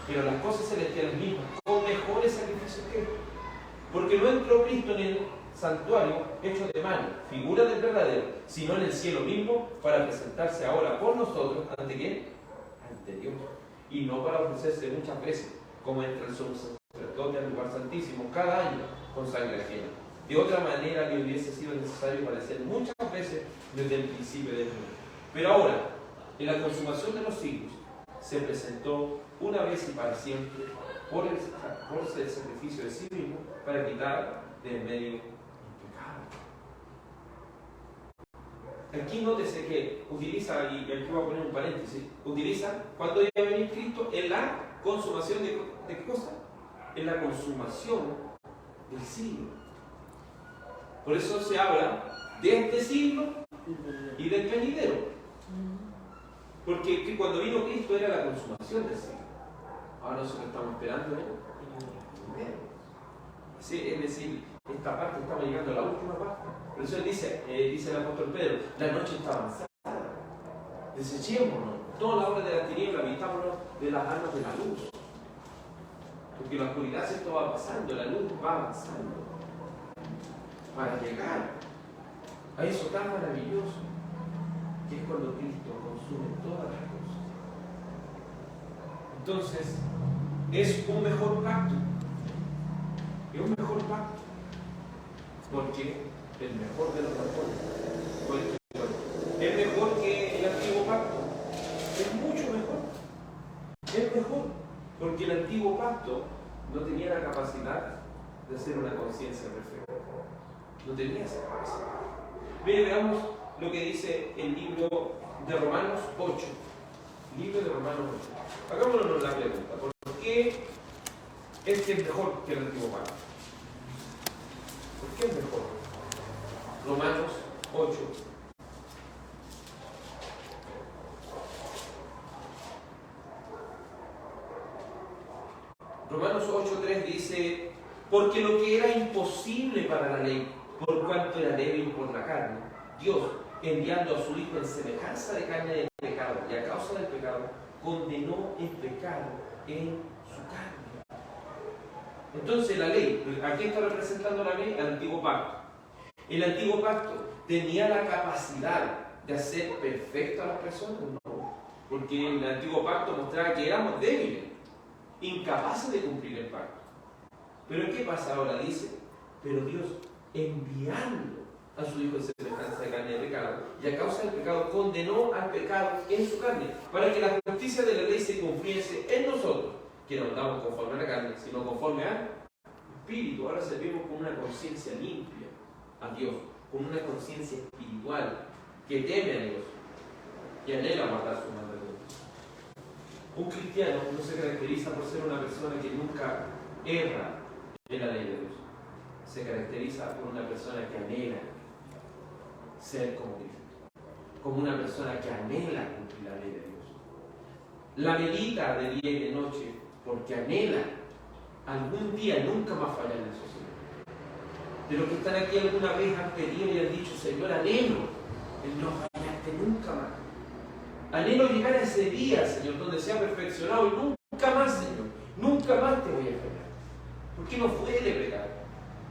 pero las cosas celestiales mismas con mejores sacrificios que estos. Porque no entró Cristo en el santuario hecho de mano, figura del verdadero, sino en el cielo mismo, para presentarse ahora por nosotros, ¿ante quién? Ante Dios. Y no para ofrecerse muchas veces, como entra el sumo sacerdote al lugar santísimo cada año con sangre ajena. De otra manera le hubiese sido necesario padecer muchas veces desde el principio del mundo. Pero ahora, en la consumación de los siglos, se presentó una vez y para siempre por el sacrificio de sí mismo para quitar de en medio el pecado. Aquí nótese que utiliza, y aquí voy a poner un paréntesis, utiliza cuando iba a venir Cristo en la consumación de qué cosa? En la consumación del siglo. Por eso se habla de este siglo y del venidero. Porque cuando vino Cristo era la consumación del siglo. Ahora nosotros estamos esperando el venidero. Sí, es decir, esta parte estamos llegando a la última parte. Por eso él dice el apóstol Pedro: la noche está avanzada. Desechémonos toda la obra de la tiniebla, vistámonos de las armas de la luz. Porque la oscuridad esto va pasando, la luz va avanzando. Para llegar a eso tan maravilloso que es cuando Cristo consume todas las cosas. Entonces, es un mejor pacto. Es un mejor pacto. Porque el mejor de los pactos es mejor que el antiguo pacto. Es mucho mejor. Es mejor. Porque el antiguo pacto no tenía la capacidad de hacer una conciencia perfecta. No tenía esa capacidad. Mire, veamos lo que dice el libro de Romanos 8. Libro de Romanos 8. Hagámonos la pregunta: ¿por qué este es mejor que el antiguo pacto? ¿Por qué es mejor? Romanos 8. Romanos 8:3 dice: porque lo que era imposible para la ley, por cuanto era débil por la carne, Dios, enviando a su Hijo en semejanza de carne del pecado, y a causa del pecado, condenó el pecado en su carne. Entonces la ley, ¿a qué está representando la ley? El antiguo pacto. El antiguo pacto tenía la capacidad de hacer perfecto a las personas, no, porque el antiguo pacto mostraba que éramos débiles, incapaces de cumplir el pacto. Pero ¿qué pasa ahora? Dice: pero Dios, enviando a su Hijo en semejanza de carne de pecado, y a causa del pecado condenó al pecado en su carne, para que la justicia de la ley se cumpliese en nosotros, que no andamos conforme a la carne, sino conforme al Espíritu. Ahora servimos con una conciencia limpia a Dios, con una conciencia espiritual, que teme a Dios y anhela guardar sus mandamientos. Un cristiano no se caracteriza por ser una persona que nunca erra en la ley de Dios. Se caracteriza por una persona que anhela ser como Cristo, como una persona que anhela cumplir la ley de Dios. La medita de día y de noche porque anhela algún día nunca más fallar en eso. De los que están aquí alguna vez han pedido y han dicho: Señor, anhelo el no fallarte nunca más. Anhelo llegar a ese día, Señor, donde sea perfeccionado y nunca más, Señor, nunca más te voy a fallar. ¿Por qué nos duele pecar?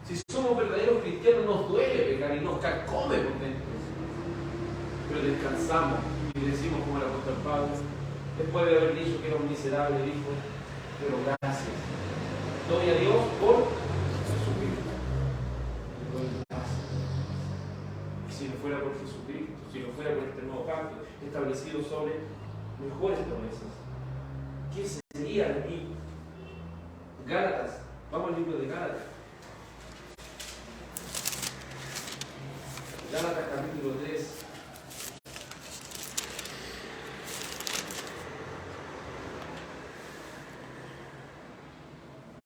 Si somos verdaderos cristianos, nos duele pecar y nos carcome por dentro. Pero descansamos y decimos como el apóstol Pablo, después de haber dicho que era un miserable, dijo: pero gracias doy a Dios por Jesucristo. Le doy gracias. Y si no fuera por Jesucristo, si no fuera por este nuevo pacto establecido sobre mejores promesas, ¿qué sería de mí? Gálatas, vamos al libro de Gálatas. Gálatas capítulo 3.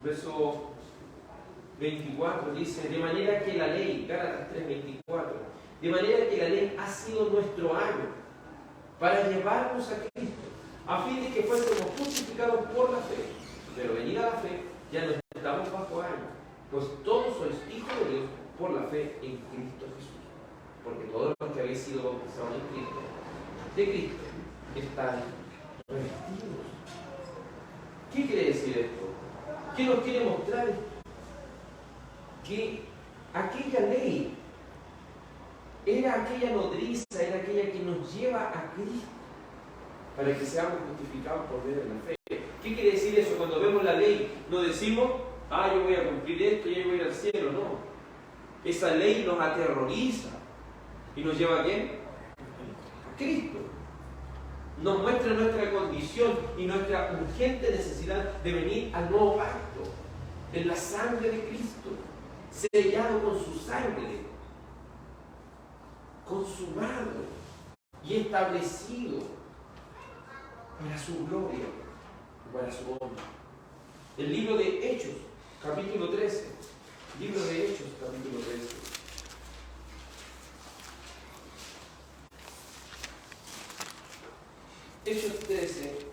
Verso 24 dice: de manera que la ley, Gálatas 3:24, de manera que la ley ha sido nuestro ayo para llevarnos a Cristo, a fin de que fuésemos justificados por la fe. Pero venida la fe, ya no estamos bajo ayo, pues todos sois hijos de Dios por la fe en Cristo Jesús. Porque todos los que habéis sido bautizados en Cristo, de Cristo, están revestidos. ¿Qué quiere decir esto? ¿Qué nos quiere mostrar esto? Que aquella ley era aquella nodriza, era aquella que nos lleva a Cristo para que seamos justificados por medio de la fe. ¿Qué quiere decir eso? Cuando vemos la ley, no decimos: yo voy a cumplir esto y yo voy a ir al cielo. No. Esa ley nos aterroriza y nos lleva ¿a quién? A Cristo. Nos muestra nuestra condición y nuestra urgente necesidad de venir al nuevo pacto, en la sangre de Cristo, sellado con su sangre, consumado y establecido para su gloria y para su honra. El libro de Hechos, capítulo 13. Libro de Hechos, capítulo 13. Hechos 13,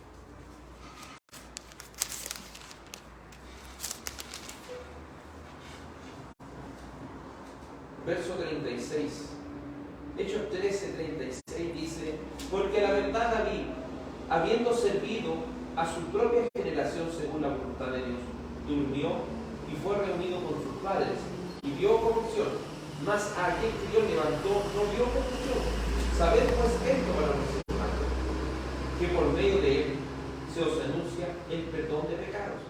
verso 36. Hechos 13, 36 dice: porque la verdad David, habiendo servido a su propia generación según la voluntad de Dios, durmió y fue reunido con sus padres y vio corrupción, mas a aquel que Dios levantó no vio corrupción. Sabed pues esto, varones, que por medio de él se os anuncia el perdón de pecados,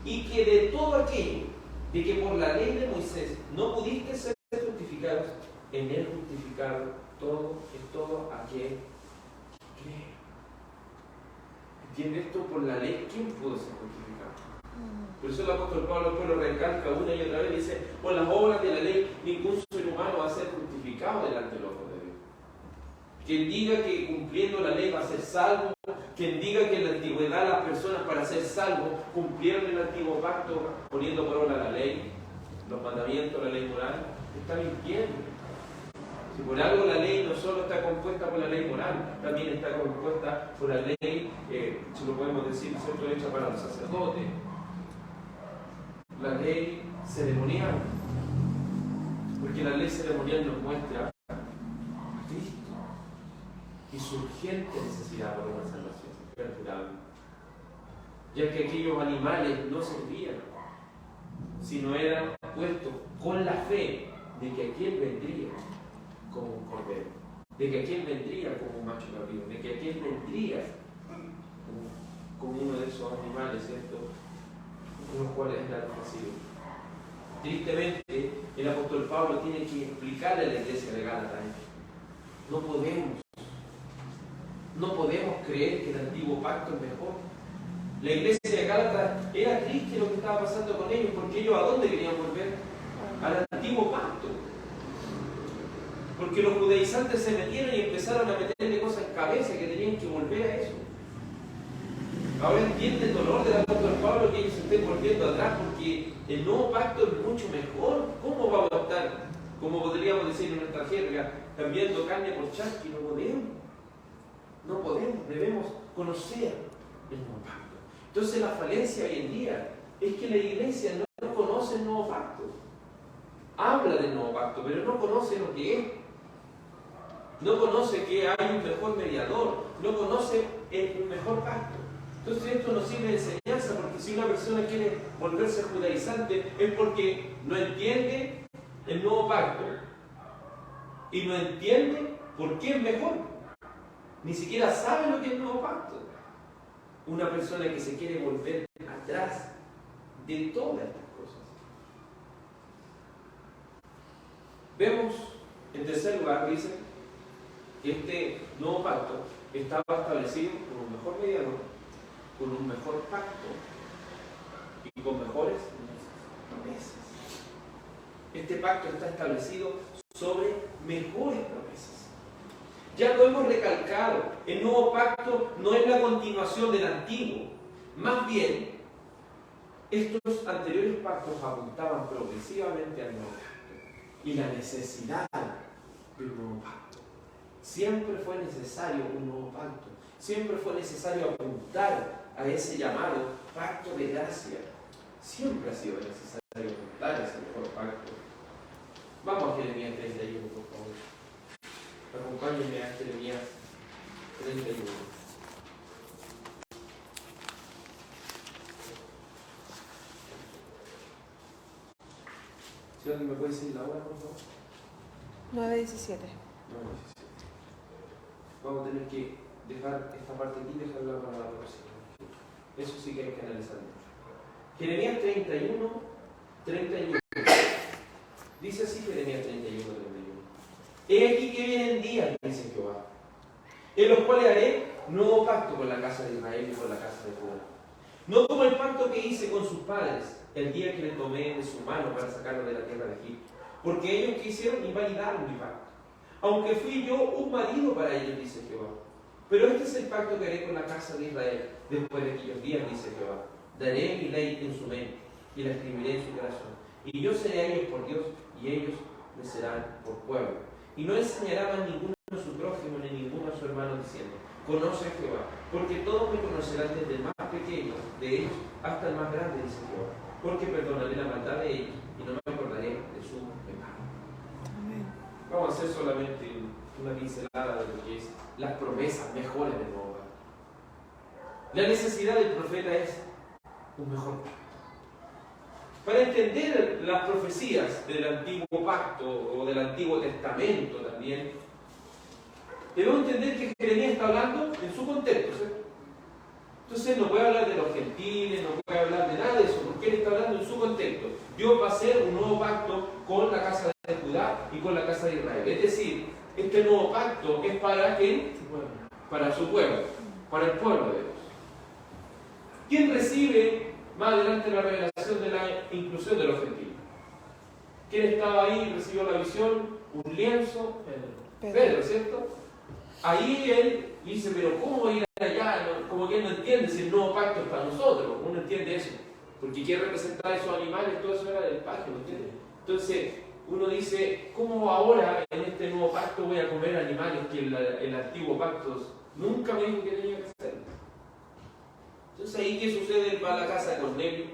y que de todo aquello de que por la ley de Moisés no pudiste ser justificados, en él justificado todo aquel que cree. ¿Entiende esto? Por la ley, ¿quién pudo ser justificado? Por eso el apóstol Pablo después lo recalca una y otra vez, dice: por las obras de la ley ningún ser humano va a ser justificado delante de los ojos de Dios. Quien diga que cumpliendo la ley va a ser salvo, quien diga que en la antigüedad las personas para ser salvos cumplieron el antiguo pacto poniendo por obra la ley, los mandamientos, la ley moral, está mintiendo. Si por algo la ley no solo está compuesta por la ley moral, también está compuesta por la ley, si lo podemos decir, ¿cierto?, hecha para los sacerdotes. La ley ceremonial, porque la ley ceremonial nos muestra a Cristo y su urgente necesidad por una salvación perdurable, ya que aquellos animales no servían, sino eran puestos con la fe de que aquel vendría como un cordero, de que aquel vendría como un macho cabrío, de que aquel vendría como uno de esos animales, ¿cierto?, con los cuales era nacido. Tristemente, el apóstol Pablo tiene que explicarle a la iglesia de Gálatas. No podemos creer que el antiguo pacto es mejor. La iglesia de Gálatas era triste lo que estaba pasando con ellos, porque ellos ¿a dónde querían volver? Al antiguo pacto. Porque los judaizantes se metieron y empezaron a meterle cosas en cabeza que tenían que volver a eso. Ahora entiende el dolor del apóstol Pablo que ellos se estén volviendo atrás, porque el nuevo pacto es mucho mejor. ¿Cómo vamos a estar, como podríamos decir en nuestra jerga, cambiando carne por charqui? No podemos. No podemos. Debemos conocer el nuevo pacto. Entonces la falencia hoy en día es que la iglesia no conoce el nuevo pacto. Habla del nuevo pacto, pero no conoce lo que es. No conoce que hay un mejor mediador. No conoce el mejor pacto. Entonces esto nos sirve de enseñanza, porque si una persona quiere volverse judaizante es porque no entiende el nuevo pacto y no entiende por qué es mejor. Ni siquiera sabe lo que es el nuevo pacto. Una persona que se quiere volver atrás de todas estas cosas. Vemos, en tercer lugar, dice que este nuevo pacto estaba establecido por un mejor mediador, con un mejor pacto y con mejores promesas. Este pacto está establecido sobre mejores promesas. Ya lo hemos recalcado, el nuevo pacto no es la continuación del antiguo. Más bien, estos anteriores pactos apuntaban progresivamente al nuevo pacto y la necesidad de un nuevo pacto. Siempre fue necesario un nuevo pacto. Siempre fue necesario apuntar a ese llamado pacto de gracia. Siempre ha sido necesario apuntar a ese mejor pacto. Vamos a Jeremías 31, por favor. Acompáñenme a Jeremías 31. Si alguien me puede decir la hora, por favor. 9:17. 9:17. Vamos a tener que dejar esta parte aquí y dejarla para la próxima. Eso sí que hay que analizar mucho. Jeremías 31. Dice así Jeremías 31. He aquí que vienen días, dice Jehová, en los cuales haré nuevo pacto con la casa de Israel y con la casa de Judá. No como el pacto que hice con sus padres el día que le tomé de su mano para sacarlo de la tierra de Egipto, porque ellos quisieron invalidar mi pacto, aunque fui yo un marido para ellos, dice Jehová. Pero este es el pacto que haré con la casa de Israel después de aquellos días, dice Jehová. Daré mi ley en su mente y la escribiré en su corazón. Y yo seré a ellos por Dios y ellos me serán por pueblo. Y no enseñará más ninguno a su prójimo ni ninguno a su hermano diciendo: conoce a Jehová, porque todos me conocerán desde el más pequeño de ellos hasta el más grande, dice Jehová. Porque perdonaré la maldad de ellos y no me acordaré de su pecado. Amén. Vamos a hacer solamente una pincelada de lo que es las promesas mejores del nuevo pacto. La necesidad del profeta es un mejor pacto. Para entender las profecías del antiguo pacto o del Antiguo Testamento también, debemos entender que Jeremías está hablando en su contexto, ¿cierto? Entonces no puede hablar de los gentiles, no puede hablar de nada de eso, porque él está hablando en su contexto. Dios va a hacer un nuevo pacto con la casa de Judá y con la casa de Israel. Es decir, este nuevo pacto es para ¿quién? Para su pueblo, para el pueblo de Dios. ¿Quién recibe más adelante la revelación de la inclusión de los gentiles? ¿Quién estaba ahí y recibió la visión? Un lienzo, Pedro, ¿cierto? Ahí él dice, pero ¿cómo ir allá? Como que él no entiende si el nuevo pacto es para nosotros. Uno entiende eso, porque quiere representar esos animales, todo eso era del pacto, ¿no entiende? Entonces uno dice, ¿cómo ahora en este nuevo pacto voy a comer animales que el antiguo pacto nunca me dijo que tenía que hacer? Entonces ahí, ¿qué sucede? Él va a la casa de Cornelio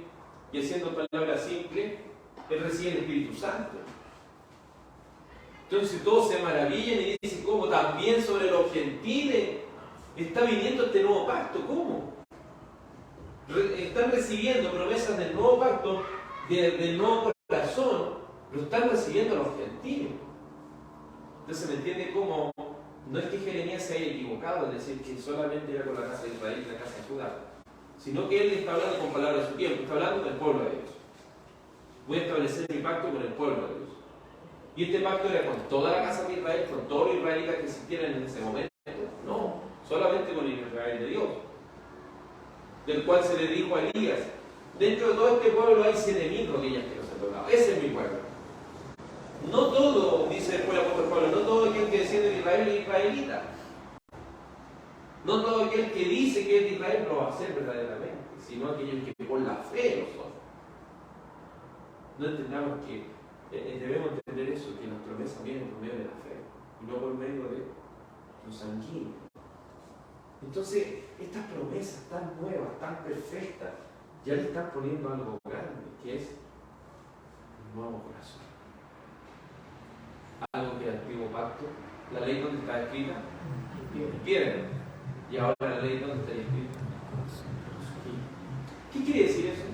y, haciendo palabras simples, él recibe el Espíritu Santo. Entonces todos se maravillan y dicen, ¿cómo? También sobre los gentiles está viniendo este nuevo pacto. ¿Cómo? Están recibiendo promesas del nuevo pacto, del nuevo corazón, lo están recibiendo los gentiles. Entonces, ¿me entiende cómo? No es que Jeremías se haya equivocado en decir que solamente era con la casa de Israel y la casa de Judá, sino que él está hablando con palabras de su tiempo, está hablando del pueblo de Dios. Voy a establecer mi pacto con el pueblo de Dios. Y este pacto era con toda la casa de Israel, con todos los israelitas que existieran en ese momento. No, solamente con el Israel de Dios, del cual se le dijo a Elías: dentro de todo este pueblo hay 7.000 rodillas que no se han doblado. Ese es mi pueblo. No todo, dice después el apóstol Pablo, no todo aquel que desciende de Israel es israelita. No todo aquel que dice que es de Israel lo va a hacer verdaderamente, sino aquellos que por la fe lo son. No entendamos que debemos entender eso, que las promesas vienen por medio de la fe y no por medio de lo sanguíneo. Entonces, estas promesas tan nuevas, tan perfectas, ya le están poniendo algo grande, que es un nuevo corazón. Algo que el antiguo pacto, la ley donde está escrita, en piedra. Y ahora la ley donde está escrita. ¿Qué quiere decir eso?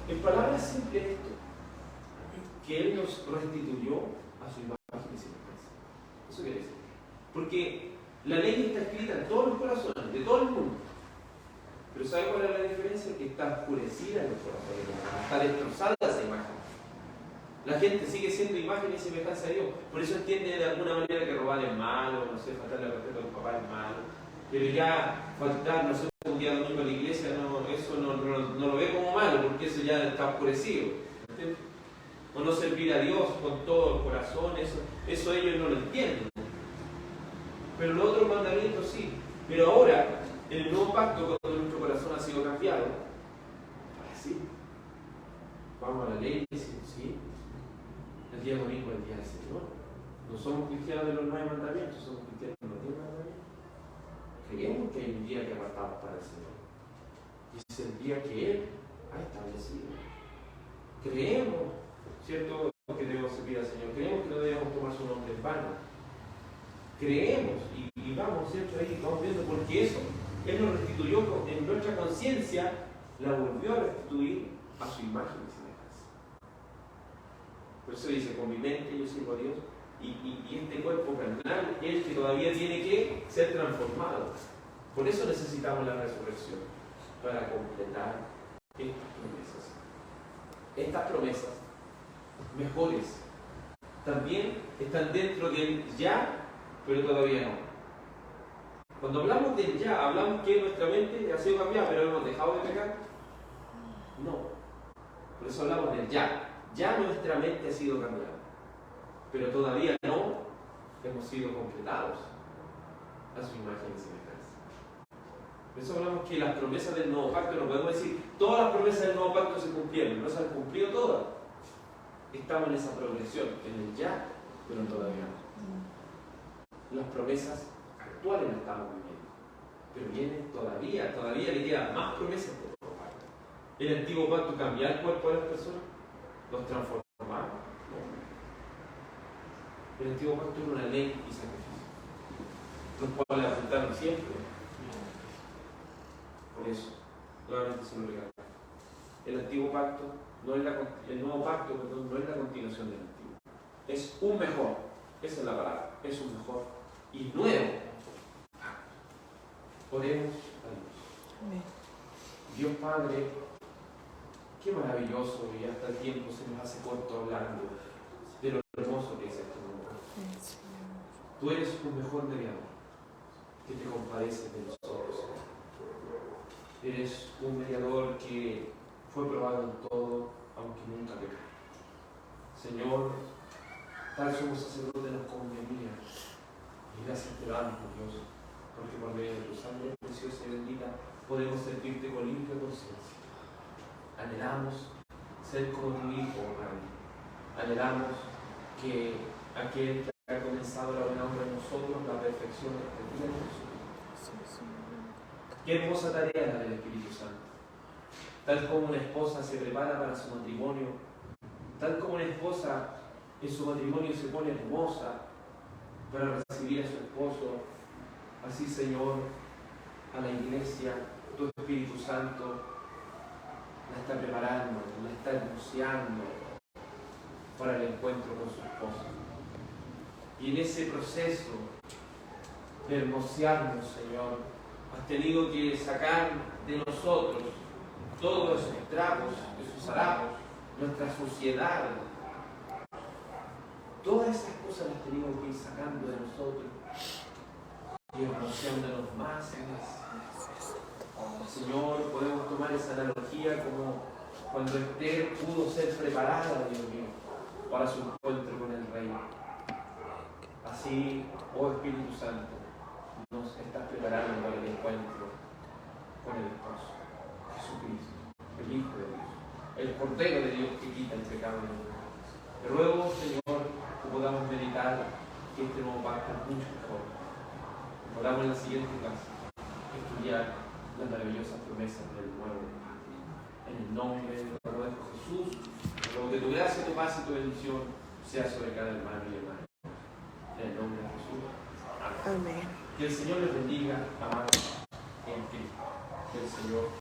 En palabras simples esto, que Él nos restituyó a su imagen y semejanza. Eso quiere decir. Porque la ley está escrita en todos los corazones, de todo el mundo. Pero ¿sabe cuál es la diferencia? Que está oscurecida en los corazones, está destrozada esa imagen. La gente sigue siendo imagen y semejanza de Dios. Por eso entiende de alguna manera que robar es malo, no sé, faltarle al respeto a los papás es malo. Pero ya faltar, no sé, un día domingo a la iglesia, eso no lo ve como malo, porque eso ya está oscurecido. ¿Entiendes? O no servir a Dios con todo el corazón, eso ellos no lo entienden. Pero los otros mandamientos sí. Pero ahora, en el nuevo pacto, cuando nuestro corazón ha sido cambiado, ahora sí, vamos a la ley y decimos, sí, el día domingo es el día del Señor. No somos cristianos de los 9 mandamientos, somos cristianos de los 10 mandamientos. Creemos que hay un día que apartamos para el Señor. Y es el día que Él ha establecido. Creemos, ¿cierto?, que debemos servir al Señor. Creemos que no debemos tomar su nombre en vano. Creemos y vamos, ¿cierto?, ahí vamos viendo, porque eso Él nos restituyó en nuestra conciencia, la volvió a restituir a su imagen y semejanza. Por eso dice: con mi mente yo sirvo a Dios, y este cuerpo carnal es el que todavía tiene que ser transformado. Por eso necesitamos la resurrección, para completar estas promesas. Estas promesas mejores también están dentro del ya, pero todavía no. Cuando hablamos del ya, hablamos que nuestra mente ha sido cambiada, pero hemos dejado de pecar. No. Por eso hablamos del ya. Ya nuestra mente ha sido cambiada, pero todavía no hemos sido completados a su imagen y semejanza. Por eso hablamos que las promesas del nuevo pacto, no podemos decir todas las promesas del nuevo pacto se cumplieron, no se han cumplido todas. Estamos en esa progresión, en el ya, pero todavía no. Las promesas actuales las estamos viviendo, pero vienen todavía le quedan más promesas del nuevo pacto. ¿El antiguo pacto cambiaba el cuerpo de las personas? ¿Los transformaba? No. El antiguo pacto era una ley y sacrificio, los cuales apuntaron siempre. Por eso, nuevamente se lo regalo. El antiguo pacto no es el nuevo pacto, perdón, no es la continuación del antiguo. Es un mejor, esa es la palabra, es un mejor y nuevo pacto. Oremos a Dios. Amén. Dios Padre, qué maravilloso, y hasta el tiempo se nos hace corto hablando de lo hermoso que es este mundo. Tú eres un mejor mediador que te compadeces de nosotros, Señor. Eres un mediador que fue probado en todo, aunque nunca pecó. Señor, tal sumo sacerdote nos convenía. Y gracias te damos, Dios, porque por medio de tu sangre preciosa y bendita podemos servirte con limpia conciencia. Anhelamos ser como tu Hijo, Padre. Anhelamos que aquel que ha comenzado la buena obra en nosotros, la perfección de Dios. Qué hermosa tarea la del Espíritu Santo. Tal como una esposa se prepara para su matrimonio, tal como una esposa en su matrimonio se pone hermosa para recibir a su esposo, así, Señor, a la iglesia, tu Espíritu Santo la está preparando, la está hermoseando para el encuentro con su esposo. Y en ese proceso de hermosearnos, Señor, has tenido que sacar de nosotros todos esos trapos, esos harapos, nuestra suciedad, Todas esas cosas las tenemos que ir sacando de nosotros y rociándonos más y más. Señor, podemos tomar esa analogía como cuando Esther pudo ser preparada, Dios mío, para su encuentro con el Rey. Así, oh Espíritu Santo, nos estás preparando para el encuentro con el Esposo, Jesucristo, el Hijo de Dios, el Cordero de Dios que quita el pecado del mundo. Te ruego, Señor, que podamos meditar que este nuevo pacto es mucho mejor. Podamos en la siguiente clase estudiar las maravillosas promesas del nuevo. En el nombre de nuestro Hijo Jesús, ruego que tu gracia, tu paz y tu bendición sea sobre cada hermano y hermana. En el nombre de Jesús. Amén. Amén. Que el Señor les bendiga, amados en Cristo. Que el Señor